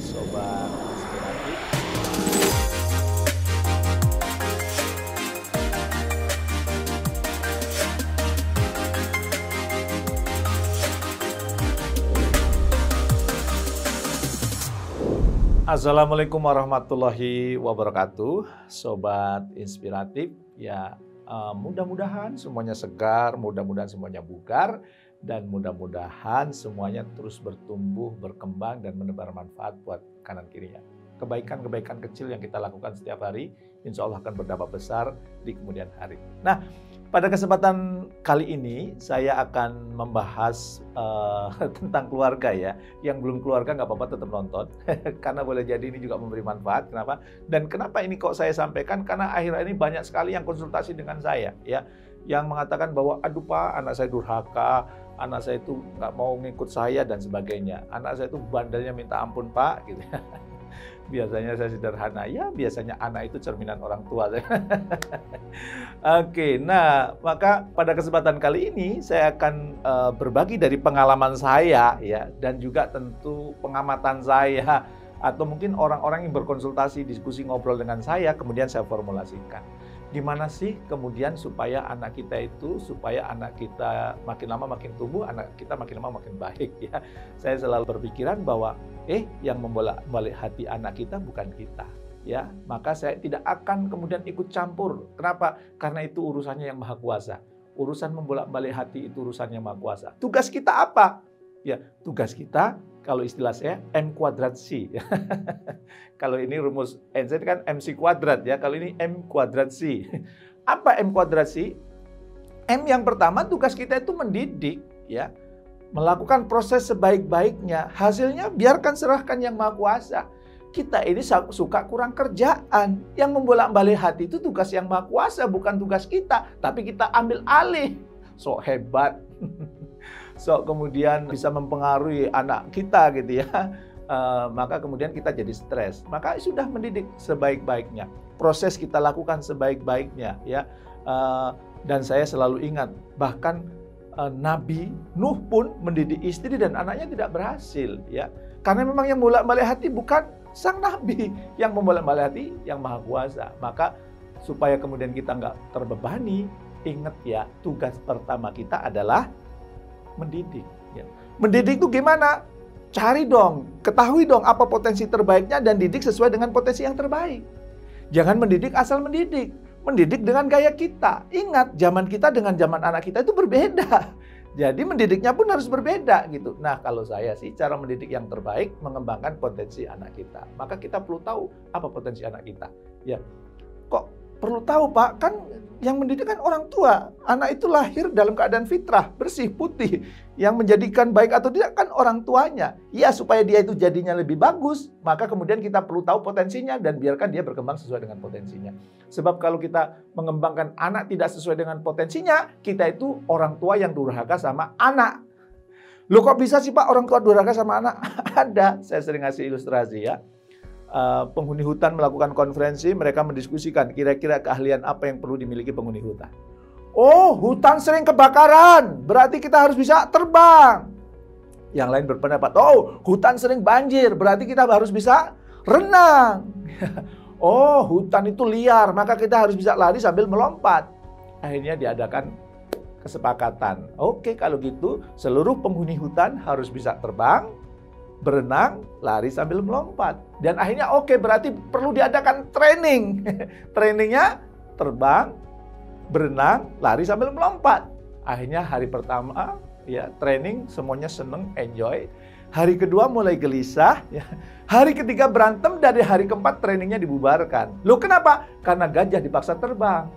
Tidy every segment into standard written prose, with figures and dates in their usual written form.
Sobat Inspiratif. Assalamualaikum warahmatullahi wabarakatuh, Sobat Inspiratif. Ya, mudah-mudahan semuanya segar, mudah-mudahan semuanya bugar, dan mudah-mudahan semuanya terus bertumbuh, berkembang, dan menebar manfaat buat kanan kirinya. Kebaikan-kebaikan kecil yang kita lakukan setiap hari, insya Allah akan berdampak besar di kemudian hari. Nah, pada kesempatan kali ini saya akan membahas tentang keluarga ya. Yang belum keluarga nggak apa-apa, tetap nonton karena boleh jadi ini juga memberi manfaat. Kenapa? Dan kenapa ini kok saya sampaikan? Karena akhir-akhir ini banyak sekali yang konsultasi dengan saya ya, yang mengatakan bahwa aduh Pak, anak saya durhaka, anak saya itu nggak mau ngikut saya dan sebagainya. Anak saya itu bandelnya minta ampun Pak gitu. Biasanya saya sederhana, ya biasanya anak itu cerminan orang tua. Oke, nah maka pada kesempatan kali ini saya akan berbagi dari pengalaman saya ya, dan juga tentu pengamatan saya, atau mungkin orang-orang yang berkonsultasi, diskusi, ngobrol dengan saya, kemudian saya formulasikan. Gimana sih kemudian supaya anak kita makin lama makin tumbuh, anak kita makin lama makin baik ya. Saya selalu berpikiran bahwa yang membolak-balik hati anak kita bukan kita ya. Maka saya tidak akan kemudian ikut campur. Kenapa? Karena itu urusannya yang Maha Kuasa. Urusan membolak-balik hati itu urusannya Maha Kuasa. Tugas kita apa? Ya, tugas kita kalau istilah saya M kuadrat C. Kalau ini rumus Einstein kan MC kuadrat ya, kalau ini M kuadrat C. Apa M kuadrat C? M yang pertama, tugas kita itu mendidik ya, melakukan proses sebaik-baiknya. Hasilnya biarkan serahkan yang Maha Kuasa. Kita ini suka kurang kerjaan. Yang membolak-balik hati itu tugas yang Maha Kuasa, bukan tugas kita, tapi kita ambil alih. So hebat. So kemudian bisa mempengaruhi anak kita gitu ya. Maka kemudian kita jadi stres. Maka sudah mendidik sebaik-baiknya. Proses kita lakukan sebaik-baiknya ya. Dan saya selalu ingat, bahkan Nabi Nuh pun mendidik istri dan anaknya tidak berhasil ya. Karena memang yang membolak-balik hati bukan sang Nabi, yang membolak-balik hati yang Maha Kuasa. Maka supaya kemudian kita nggak terbebani, ingat ya, tugas pertama kita adalah mendidik. Ya. Mendidik itu gimana? Cari dong, ketahui dong apa potensi terbaiknya dan didik sesuai dengan potensi yang terbaik. Jangan mendidik asal mendidik. Mendidik dengan gaya kita. Ingat, zaman kita dengan zaman anak kita itu berbeda. Jadi mendidiknya pun harus berbeda gitu. Nah, kalau saya sih cara mendidik yang terbaik mengembangkan potensi anak kita. Maka kita perlu tahu apa potensi anak kita. Ya. Kok perlu tahu Pak? Kan yang mendidik kan orang tua. Anak itu lahir dalam keadaan fitrah, bersih, putih. Yang menjadikan baik atau tidak kan orang tuanya. Ya, supaya dia itu jadinya lebih bagus, maka kemudian kita perlu tahu potensinya dan biarkan dia berkembang sesuai dengan potensinya. Sebab kalau kita mengembangkan anak tidak sesuai dengan potensinya, kita itu orang tua yang durhaka sama anak. Loh kok bisa sih Pak orang tua durhaka sama anak? Ada, saya sering ngasih ilustrasi ya. Penghuni hutan melakukan konferensi, mereka mendiskusikan kira-kira keahlian apa yang perlu dimiliki penghuni hutan. Oh, hutan sering kebakaran, berarti kita harus bisa terbang. Yang lain berpendapat, oh, hutan sering banjir, berarti kita harus bisa renang. Oh, hutan itu liar, maka kita harus bisa lari sambil melompat. Akhirnya diadakan kesepakatan. Oke, kalau gitu seluruh penghuni hutan harus bisa terbang, berenang, lari sambil melompat. Dan akhirnya oke, berarti perlu diadakan training. Trainingnya terbang, berenang, lari sambil melompat. Akhirnya hari pertama ya training semuanya seneng, enjoy. Hari kedua mulai gelisah ya. Hari ketiga berantem, dari hari keempat trainingnya dibubarkan. Loh kenapa? Karena gajah dipaksa terbang,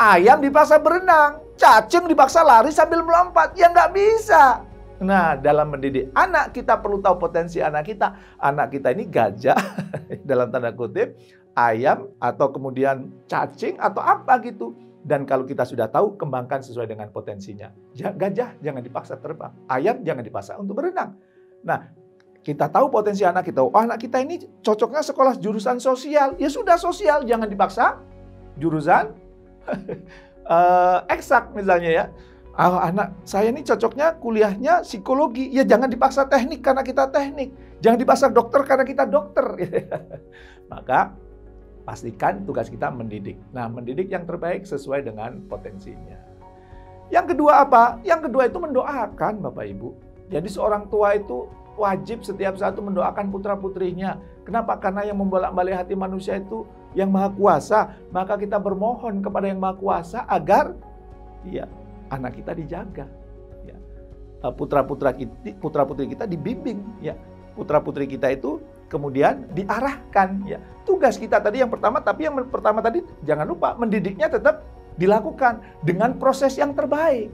ayam dipaksa berenang, cacing dipaksa lari sambil melompat. Ya nggak bisa. Nah, dalam mendidik anak kita perlu tahu potensi anak kita. Anak kita ini gajah, dalam tanda kutip, ayam, atau kemudian cacing, atau apa gitu. Dan kalau kita sudah tahu, kembangkan sesuai dengan potensinya. Gajah jangan dipaksa terbang, ayam jangan dipaksa untuk berenang. Nah, kita tahu potensi anak kita. Oh, anak kita ini cocoknya sekolah jurusan sosial. Ya sudah sosial, jangan dipaksa jurusan eksak misalnya ya. Anak saya ini cocoknya kuliahnya psikologi. Ya jangan dipaksa teknik karena kita teknik. Jangan dipaksa dokter karena kita dokter. Maka pastikan tugas kita mendidik. Nah, mendidik yang terbaik sesuai dengan potensinya. Yang kedua apa? Yang kedua itu mendoakan, Bapak Ibu. Jadi seorang tua itu wajib setiap saat itu mendoakan putra-putrinya. Kenapa? Karena yang membolak-balik hati manusia itu yang Maha Kuasa. Maka kita bermohon kepada yang Maha Kuasa agar anak kita dijaga. Putra-putri kita dibimbing. Putra-putri kita itu kemudian diarahkan. Tugas kita tadi yang pertama, tapi yang pertama tadi jangan lupa mendidiknya tetap dilakukan dengan proses yang terbaik.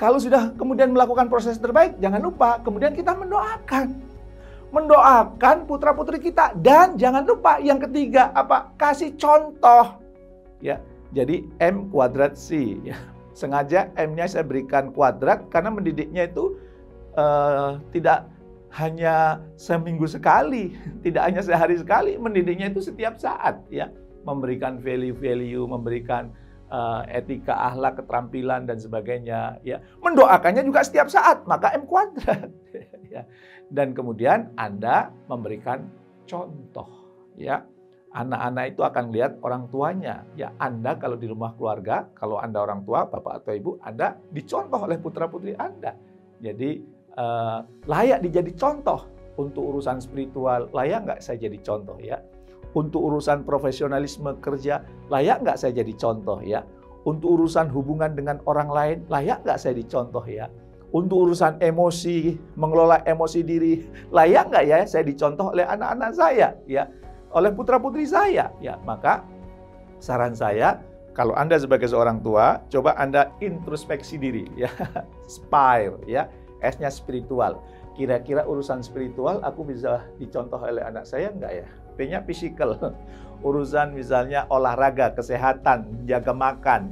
Kalau sudah kemudian melakukan proses terbaik, jangan lupa kemudian kita mendoakan. Mendoakan putra-putri kita. Dan jangan lupa yang ketiga apa? Kasih contoh. Jadi M²C. Sengaja M-nya saya berikan kuadrat karena mendidiknya itu tidak hanya seminggu sekali, tidak hanya sehari sekali, mendidiknya itu setiap saat. Memberikan value-value, memberikan etika, akhlak, keterampilan dan sebagainya. Mendoakannya juga setiap saat, maka M². Dan kemudian Anda memberikan contoh. Anak-anak itu akan lihat orang tuanya. Anda kalau di rumah keluarga, kalau Anda orang tua, bapak atau ibu, Anda dicontoh oleh putra-putri Anda. Jadi layak dijadi contoh. Untuk urusan spiritual, layak nggak saya jadi contoh Untuk urusan profesionalisme kerja, layak nggak saya jadi contoh Untuk urusan hubungan dengan orang lain, layak nggak saya dicontoh Untuk urusan emosi, mengelola emosi diri, layak nggak saya dicontoh oleh anak-anak saya oleh putra-putri saya. Maka saran saya, kalau Anda sebagai seorang tua, coba Anda introspeksi diri. Spire, S-nya spiritual. Kira-kira urusan spiritual aku bisa dicontoh oleh anak saya enggak P-nya physical. Urusan misalnya olahraga, kesehatan, jaga makan.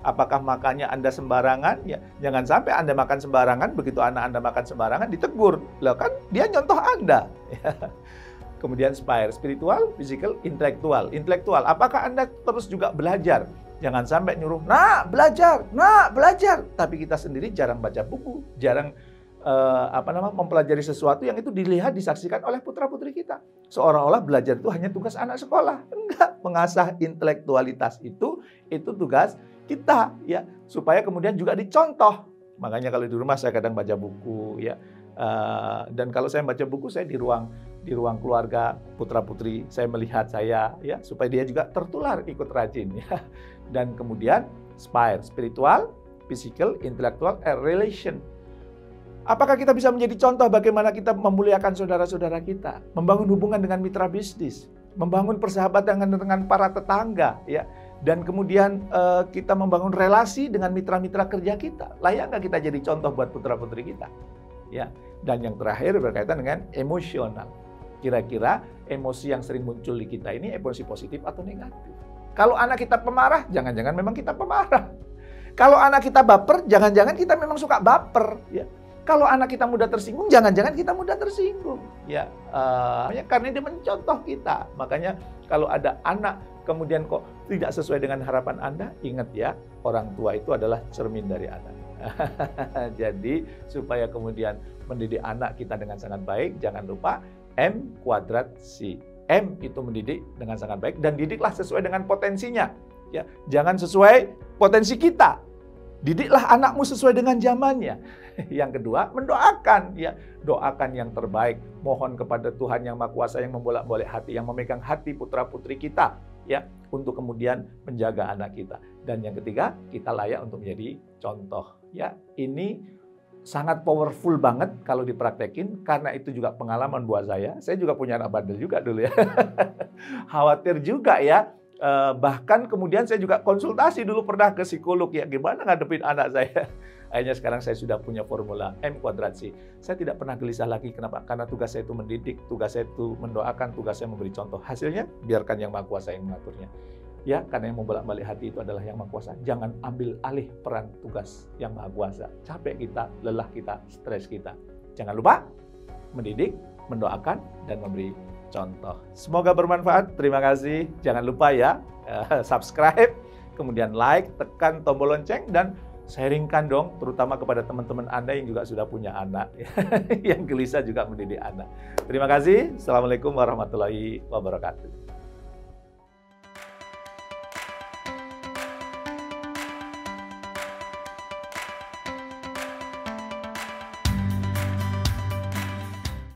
Apakah makannya Anda sembarangan? Jangan sampai Anda makan sembarangan, begitu anak Anda makan sembarangan ditegur. Lah kan dia nyontoh Anda. Kemudian spire, spiritual, physical, intelektual. Intelektual, apakah Anda terus juga belajar? Jangan sampai nyuruh, nak belajar. Tapi kita sendiri jarang baca buku, jarang mempelajari sesuatu yang itu dilihat, disaksikan oleh putra-putri kita. Seolah-olah belajar itu hanya tugas anak sekolah. Enggak, mengasah intelektualitas itu tugas kita supaya kemudian juga dicontoh. Makanya kalau di rumah saya kadang baca buku dan kalau saya baca buku saya di ruang keluarga putra-putri saya melihat saya supaya dia juga tertular ikut rajin Dan kemudian spire, spiritual, physical, intellectual, and relation. Apakah kita bisa menjadi contoh bagaimana kita memuliakan saudara-saudara kita, membangun hubungan dengan mitra bisnis, membangun persahabatan dengan para tetangga dan kemudian kita membangun relasi dengan mitra-mitra kerja kita. Layak nggak kita jadi contoh buat putra-putri kita? Dan yang terakhir berkaitan dengan emosional. Kira-kira emosi yang sering muncul di kita ini emosi positif atau negatif? Kalau anak kita pemarah, jangan-jangan memang kita pemarah. Kalau anak kita baper, jangan-jangan kita memang suka baper. Kalau anak kita mudah tersinggung, jangan-jangan kita mudah tersinggung. Karena dia mencontoh kita. Makanya kalau ada anak kemudian kok tidak sesuai dengan harapan Anda, ingat orang tua itu adalah cermin dari anak. Jadi supaya kemudian mendidik anak kita dengan sangat baik, jangan lupa M²C. M itu mendidik dengan sangat baik dan didiklah sesuai dengan potensinya. Jangan sesuai potensi kita. Didiklah anakmu sesuai dengan zamannya. Yang kedua, mendoakan. Doakan yang terbaik. Mohon kepada Tuhan yang Maha Kuasa yang membolak-balik hati, yang memegang hati putra-putri kita. Untuk kemudian menjaga anak kita. Dan yang ketiga, kita layak untuk menjadi contoh. Ini sangat powerful banget kalau dipraktekin, karena itu juga pengalaman buat saya. Saya juga punya anak bandel juga dulu Khawatir juga bahkan kemudian saya juga konsultasi dulu pernah ke psikolog gimana ngadepin anak saya. Akhirnya sekarang saya sudah punya formula M²C. Saya tidak pernah gelisah lagi. Kenapa? Karena tugas saya itu mendidik, tugas saya itu mendoakan, tugas saya memberi contoh. Hasilnya biarkan yang Maha Kuasa yang mengaturnya. Karena yang membolak-balik hati itu adalah yang Maha Kuasa. Jangan ambil alih peran tugas yang Maha Kuasa. Capek kita, lelah kita, stres kita. Jangan lupa mendidik, mendoakan, dan memberi contoh. Semoga bermanfaat. Terima kasih. Jangan lupa subscribe, kemudian like, tekan tombol lonceng, dan sharingkan dong, terutama kepada teman-teman Anda yang juga sudah punya anak, yang gelisah juga mendidik anak. Terima kasih. Assalamualaikum warahmatullahi wabarakatuh.